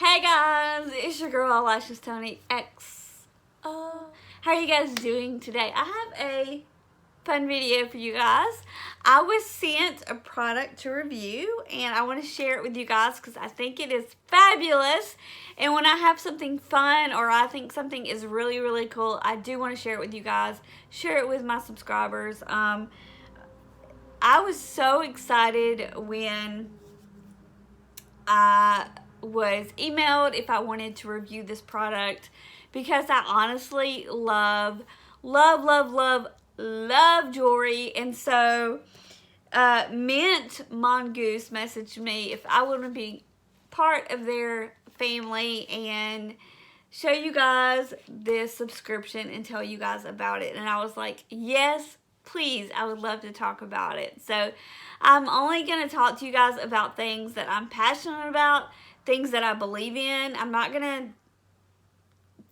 Hey guys, it's your girl Lashes Tony X. How are you guys doing today? I have a fun video for you guys. I was sent a product to review and I want to share it with you guys because I think it is fabulous. And when I have something fun or I think something is really cool, I do want to share it with you guys, share it with my subscribers. I was so excited when I was emailed if I wanted to review this product because I honestly love jewelry. And so Mint Mongoose messaged me if I want to be part of their family and show you guys this subscription and tell you guys about it. And I was like, yes, please, I would love to talk about it. So I'm only going to talk to you guys about things that I'm passionate about, things that I believe in. I'm not going to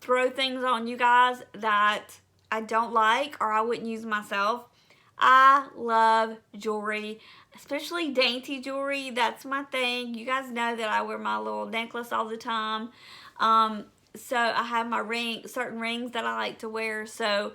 throw things on you guys that I don't like or I wouldn't use myself. I love jewelry, especially dainty jewelry. That's my thing. You guys know that I wear my little necklace all the time. So I have my certain rings that I like to wear. So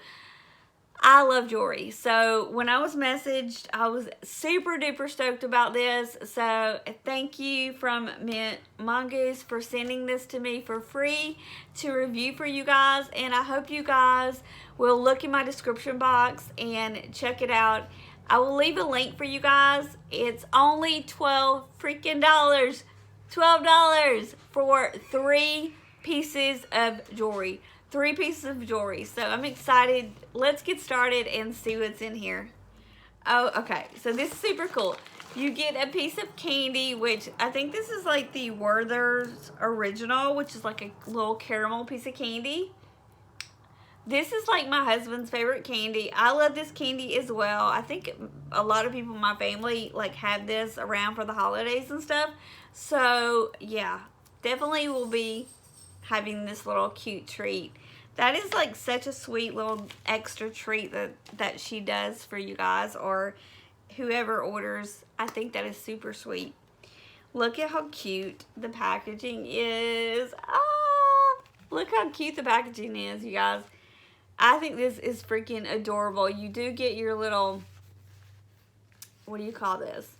I love jewelry. So when I was messaged, I was super duper stoked about this. So thank you from Mint Mongoose for sending this to me for free to review for you guys. And I hope you guys will look in my description box and check it out. I will leave a link for you guys. It's only $12 freaking $12 for 3 pieces of jewelry. 3 pieces of jewelry. So I'm excited. Let's get started and see what's in here. Oh, okay. So this is super cool. You get a piece of candy, which I think this is like the Werther's Original, which is like a little caramel piece of candy. This is like my husband's favorite candy. I love this candy as well. I think a lot of people in my family like have this around for the holidays and stuff. So yeah, definitely will be having this little cute treat. That is like such a sweet little extra treat that she does for you guys or whoever orders. I think that is super sweet. Look at how cute the packaging is. Oh, look how cute the packaging is, you guys. I think this is freaking adorable. You do get your little, what do you call this?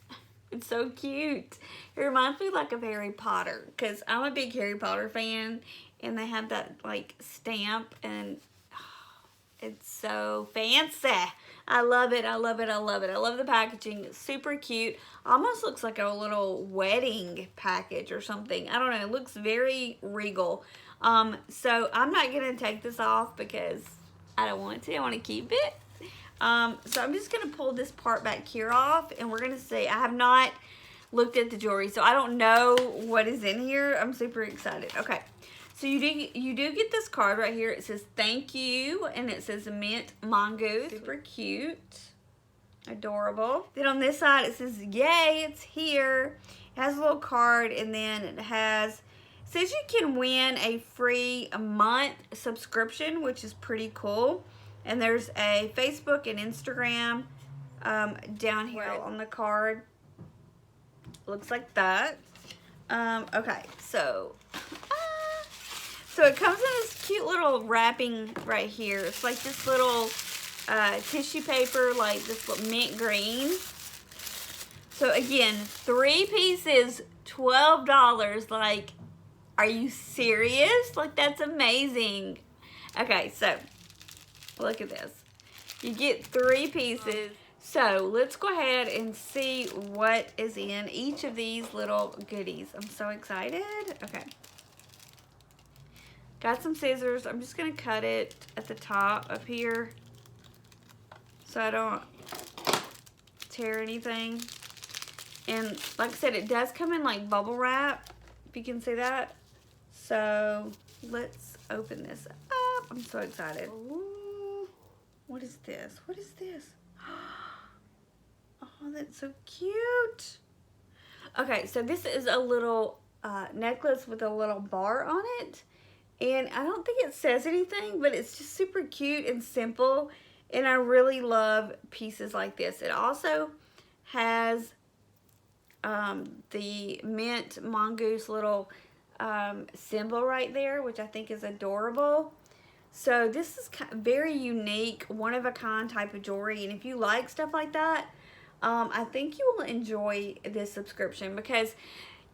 It's so cute. It reminds me like of Harry Potter because I'm a big Harry Potter fan and they have that like stamp and it's so fancy. I love it. I love it. I love it. I love the packaging. It's super cute. Almost looks like a little wedding package or something. I don't know. It looks very regal. So I'm not going to take this off because I don't want to. I want to keep it. So I'm just going to pull this part back here off and we're going to see. I have not looked at the jewelry, so I don't know what is in here. I'm super excited. Okay. So you do get this card right here. It says thank you and it says Mint Mongoose. Super cute. Adorable. Then on this side it says yay, it's here. It has a little card and then it says you can win a free month subscription, which is pretty cool. And there's a Facebook and Instagram down here on the card. Looks like that. Okay, so it comes in this cute little wrapping right here. It's like this little tissue paper, like this little mint green. So again, 3 pieces, $12. Like, are you serious? Like, that's amazing. Okay, so look at this. You get 3 pieces. So let's go ahead and see what is in each of these little goodies. I'm so excited. Okay. Got some scissors. I'm just going to cut it at the top up here so I don't tear anything. And like I said, it does come in like bubble wrap, if you can see that. So let's open this up. I'm so excited. Ooh, what is this? What is this? Oh, that's so cute. Okay, so this is a little necklace with a little bar on it. And I don't think it says anything, but it's just super cute and simple. And I really love pieces like this. It also has the Mint Mongoose little symbol right there, which I think is adorable. So this is very unique, one-of-a-kind type of jewelry, and if you like stuff like that, I think you will enjoy this subscription because,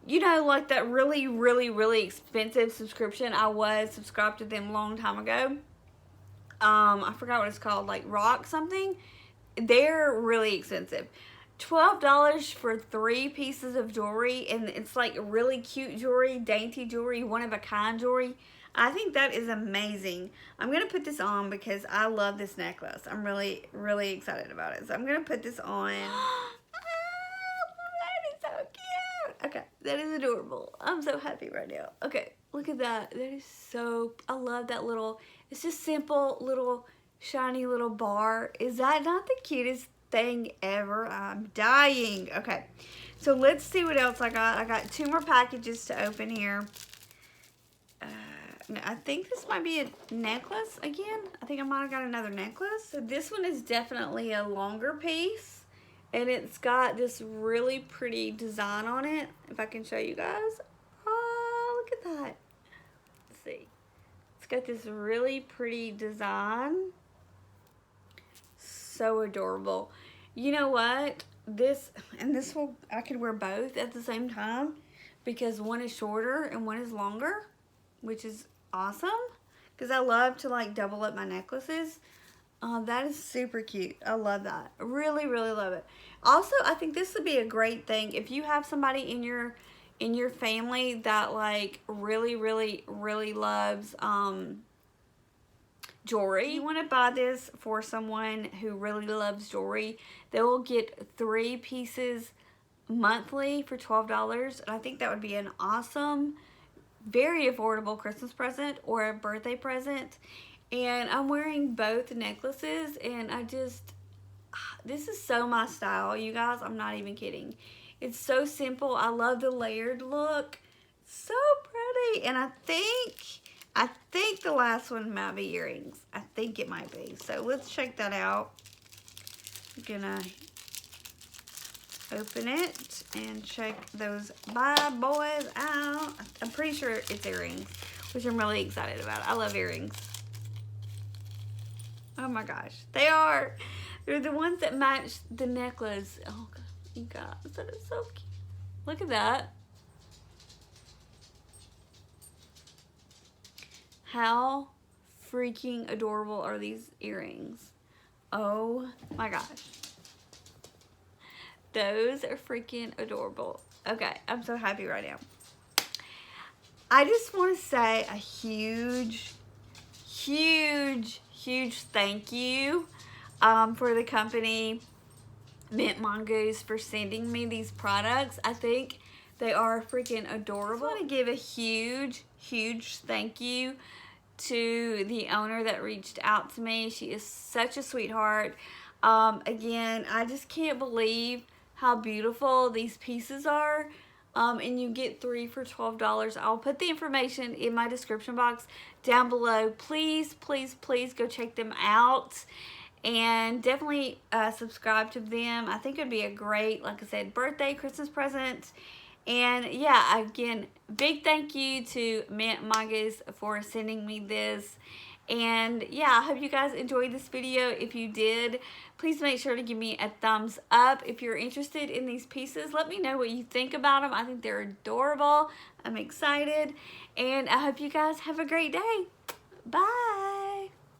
you know, like that really, really, really expensive subscription, I was subscribed to them a long time ago. I forgot what it's called, like Rock something. They're really expensive. $12 for 3 pieces of jewelry, and it's like really cute jewelry, dainty jewelry, one-of-a-kind jewelry. I think that is amazing. I'm going to put this on because I love this necklace. I'm really, really excited about it. So I'm going to put this on. That is so cute. Okay, that is adorable. I'm so happy right now. Okay, look at that. That is so, I love that little, it's just simple little shiny little bar. Is that not the cutest thing ever? I'm dying. Okay, so let's see what else I got. I got 2 more packages to open here. I think this might be a necklace again. I think I might have got another necklace. So this one is definitely a longer piece, and it's got this really pretty design on it. If I can show you guys. Oh, look at that. Let's see. It's got this really pretty design. So adorable. You know what? This will, I could wear both at the same time because one is shorter and one is longer, which is awesome because I love to like double up my necklaces. That is super cute. I love that. Really, really love it. Also, I think this would be a great thing if you have somebody in your family that like really, really, really loves jewelry. You want to buy this for someone who really loves jewelry. They will get 3 pieces monthly for $12, and I think that would be an awesome, very affordable Christmas present or a birthday present. And I'm wearing both necklaces, and this is so my style, you guys. I'm not even kidding. It's so simple. I love the layered look. So pretty. And I think the last one might be earrings. I think it might be. So let's check that out. I'm gonna open it and check those bad boys out. I'm pretty sure it's earrings, which I'm really excited about. I love earrings. Oh my gosh, they are. They're the ones that match the necklace. Oh God, you guys, that is so cute. Look at that. How freaking adorable are these earrings? Oh my gosh. Those are freaking adorable. Okay, I'm so happy right now. I just want to say a huge, huge, huge thank you for the company Mint Mongoose for sending me these products. I think they are freaking adorable. I want to give a huge, huge thank you to the owner that reached out to me. She is such a sweetheart. Again, I just can't believe how beautiful these pieces are. And you get 3 for $12. I'll put the information in my description box down below. Please, please, please go check them out. And definitely subscribe to them. I think it would be a great, like I said, birthday, Christmas present. And yeah, again, big thank you to Mint Mongoose for sending me this. And yeah, I hope you guys enjoyed this video. If you did, please make sure to give me a thumbs up. If you're interested in these pieces, let me know what you think about them. I think they're adorable. I'm excited. And I hope you guys have a great day.